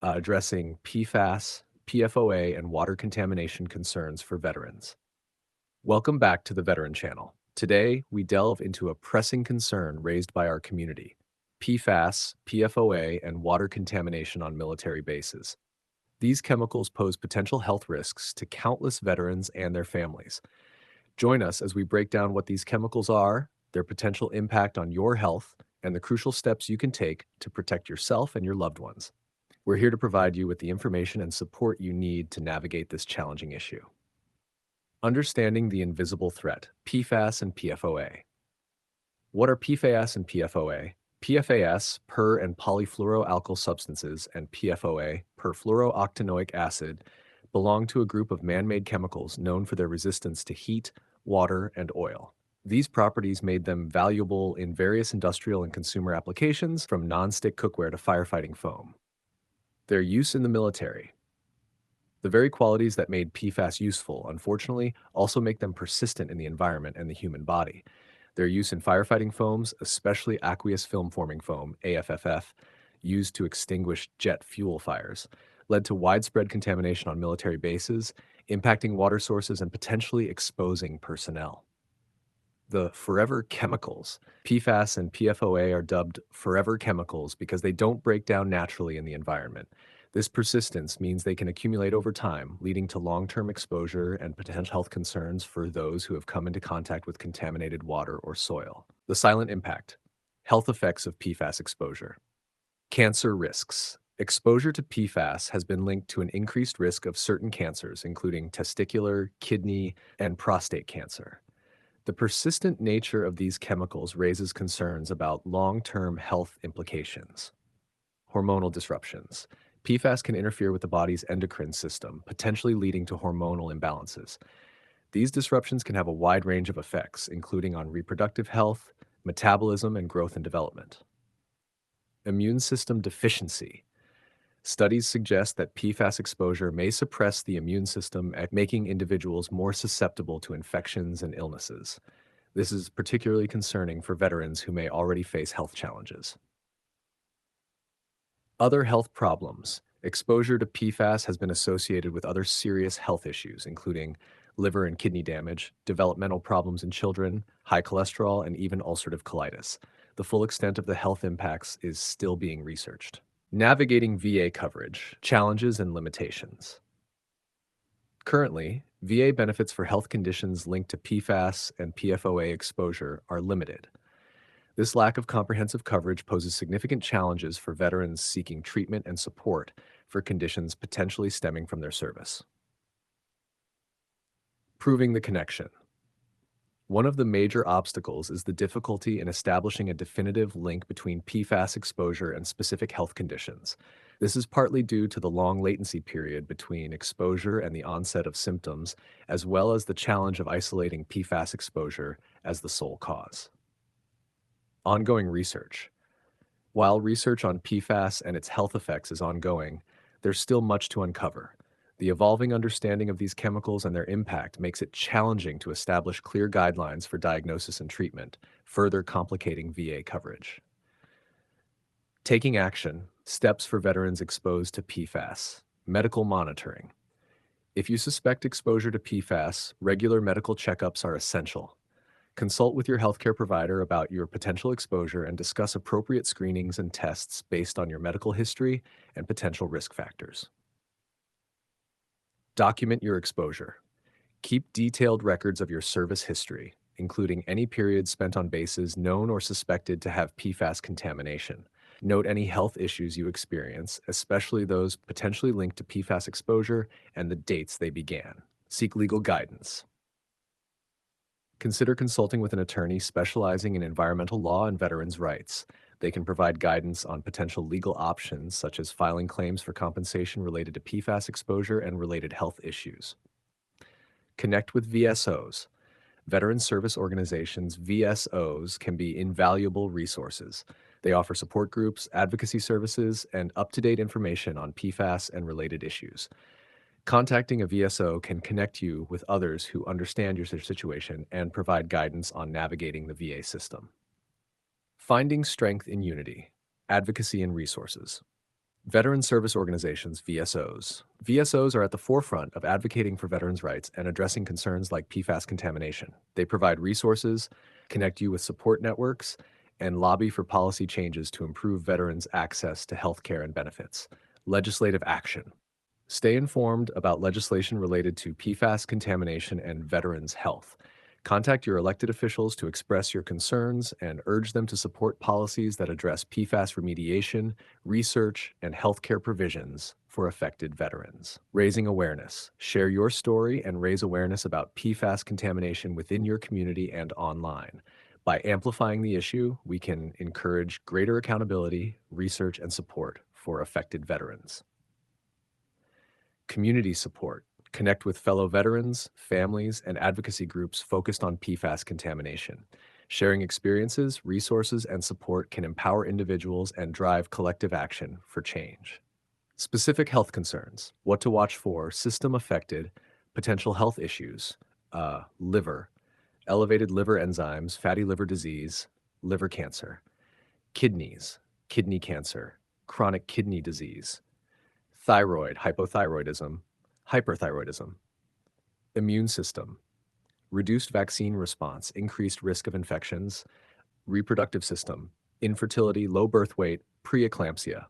addressing PFAS, PFOA, and water contamination concerns for veterans. Welcome back to the Veteran Channel. Today, we delve into a pressing concern raised by our community: PFAS, PFOA, and water contamination on military bases. These chemicals pose potential health risks to countless veterans and their families. Join us as we break down what these chemicals are, their potential impact on your health, and the crucial steps you can take to protect yourself and your loved ones. We're here to provide you with the information and support you need to navigate this challenging issue. Understanding the invisible threat: PFAS and PFOA. What are PFAS and PFOA? PFAS, per and polyfluoroalkyl substances, and PFOA, perfluorooctanoic acid, belong to a group of man-made chemicals known for their resistance to heat, water, and oil. These properties made them valuable in various industrial and consumer applications, from non-stick cookware to firefighting foam. Their use in the military. The very qualities that made PFAS useful, unfortunately, also make them persistent in the environment and the human body. Their use in firefighting foams, especially aqueous film-forming foam, AFFF, used to extinguish jet fuel fires, led to widespread contamination on military bases, impacting water sources and potentially exposing personnel. The forever chemicals. PFAS and PFOA are dubbed forever chemicals because they don't break down naturally in the environment. This persistence means they can accumulate over time, leading to long-term exposure and potential health concerns for those who have come into contact with contaminated water or soil. The silent impact. Health effects of PFAS exposure. Cancer risks. Exposure to PFAS has been linked to an increased risk of certain cancers, including testicular, kidney, and prostate cancer. The persistent nature of these chemicals raises concerns about long-term health implications. Hormonal disruptions. PFAS can interfere with the body's endocrine system, potentially leading to hormonal imbalances. These disruptions can have a wide range of effects, including on reproductive health, metabolism, and growth and development. Immune system deficiency. Studies suggest that PFAS exposure may suppress the immune system, making individuals more susceptible to infections and illnesses. This is particularly concerning for veterans who may already face health challenges. Other health problems. Exposure to PFAS has been associated with other serious health issues, including liver and kidney damage, developmental problems in children, high cholesterol, and even ulcerative colitis. The full extent of the health impacts is still being researched. Navigating VA coverage, challenges and limitations. Currently, VA benefits for health conditions linked to PFAS and PFOA exposure are limited. This lack of comprehensive coverage poses significant challenges for veterans seeking treatment and support for conditions potentially stemming from their service. Proving the connection. One of the major obstacles is the difficulty in establishing a definitive link between PFAS exposure and specific health conditions. This is partly due to the long latency period between exposure and the onset of symptoms, as well as the challenge of isolating PFAS exposure as the sole cause. Ongoing research. While research on PFAS and its health effects is ongoing, there's still much to uncover. The evolving understanding of these chemicals and their impact makes it challenging to establish clear guidelines for diagnosis and treatment, further complicating VA coverage. Taking action. Steps for veterans exposed to PFAS. Medical monitoring. If you suspect exposure to PFAS, regular medical checkups are essential. Consult with your healthcare provider about your potential exposure and discuss appropriate screenings and tests based on your medical history and potential risk factors. Document your exposure. Keep detailed records of your service history, including any periods spent on bases known or suspected to have PFAS contamination. Note any health issues you experience, especially those potentially linked to PFAS exposure, and the dates they began. Seek legal guidance. Consider consulting with an attorney specializing in environmental law and veterans' rights. They can provide guidance on potential legal options, such as filing claims for compensation related to PFAS exposure and related health issues. Connect with VSOs. Veteran Service Organizations, VSOs, can be invaluable resources. They offer support groups, advocacy services, and up-to-date information on PFAS and related issues. Contacting a VSO can connect you with others who understand your situation and provide guidance on navigating the VA system. Finding strength in unity, advocacy and resources. Veteran Service Organizations, VSOs. VSOs are at the forefront of advocating for veterans' rights and addressing concerns like PFAS contamination. They provide resources, connect you with support networks, and lobby for policy changes to improve veterans' access to health care and benefits. Legislative action. Stay informed about legislation related to PFAS contamination and veterans' health. Contact your elected officials to express your concerns and urge them to support policies that address PFAS remediation, research, and healthcare provisions for affected veterans. Raising awareness. Share your story and raise awareness about PFAS contamination within your community and online. By amplifying the issue, we can encourage greater accountability, research, and support for affected veterans. Community support. Connect with fellow veterans, families, and advocacy groups focused on PFAS contamination. Sharing experiences, resources, and support can empower individuals and drive collective action for change. Specific health concerns. What to watch for: system affected, potential health issues, liver, elevated liver enzymes, fatty liver disease, liver cancer, kidneys, kidney cancer, chronic kidney disease, thyroid, hypothyroidism, hyperthyroidism, immune system, reduced vaccine response, increased risk of infections, reproductive system, infertility, low birth weight, preeclampsia,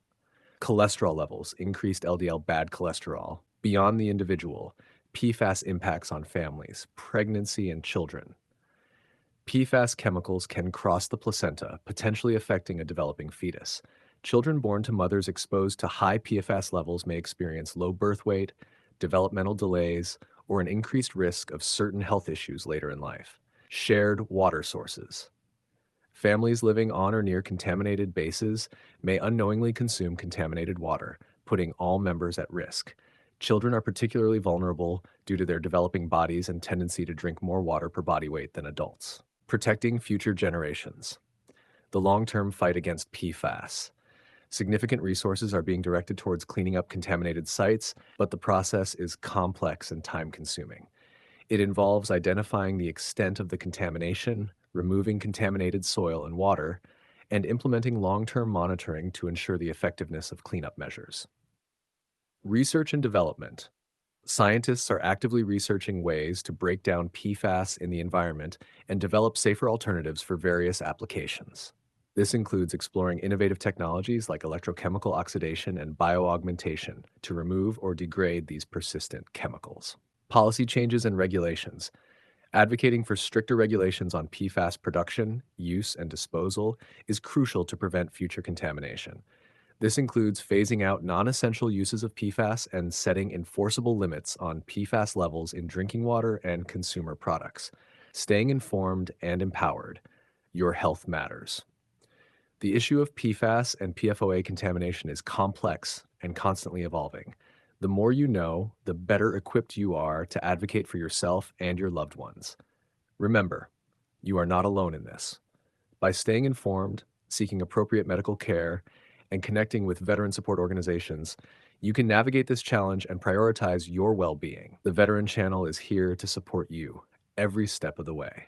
cholesterol levels, increased LDL bad cholesterol, beyond the individual, PFAS impacts on families, pregnancy and children. PFAS chemicals can cross the placenta, potentially affecting a developing fetus. Children born to mothers exposed to high PFAS levels may experience low birth weight, developmental delays, or an increased risk of certain health issues later in life. Shared water sources. Families living on or near contaminated bases may unknowingly consume contaminated water, putting all members at risk. Children are particularly vulnerable due to their developing bodies and tendency to drink more water per body weight than adults. Protecting future generations. The long-term fight against PFAS. Significant resources are being directed towards cleaning up contaminated sites, but the process is complex and time-consuming. It involves identifying the extent of the contamination, removing contaminated soil and water, and implementing long-term monitoring to ensure the effectiveness of cleanup measures. Research and development. Scientists are actively researching ways to break down PFAS in the environment and develop safer alternatives for various applications. This includes exploring innovative technologies like electrochemical oxidation and bioaugmentation to remove or degrade these persistent chemicals. Policy changes and regulations. Advocating for stricter regulations on PFAS production, use, and disposal is crucial to prevent future contamination. This includes phasing out non-essential uses of PFAS and setting enforceable limits on PFAS levels in drinking water and consumer products. Staying informed and empowered. Your health matters. The issue of PFAS and PFOA contamination is complex and constantly evolving. The more you know, the better equipped you are to advocate for yourself and your loved ones. Remember, you are not alone in this. By staying informed, seeking appropriate medical care, and connecting with veteran support organizations, you can navigate this challenge and prioritize your well-being. The Veteran Channel is here to support you every step of the way.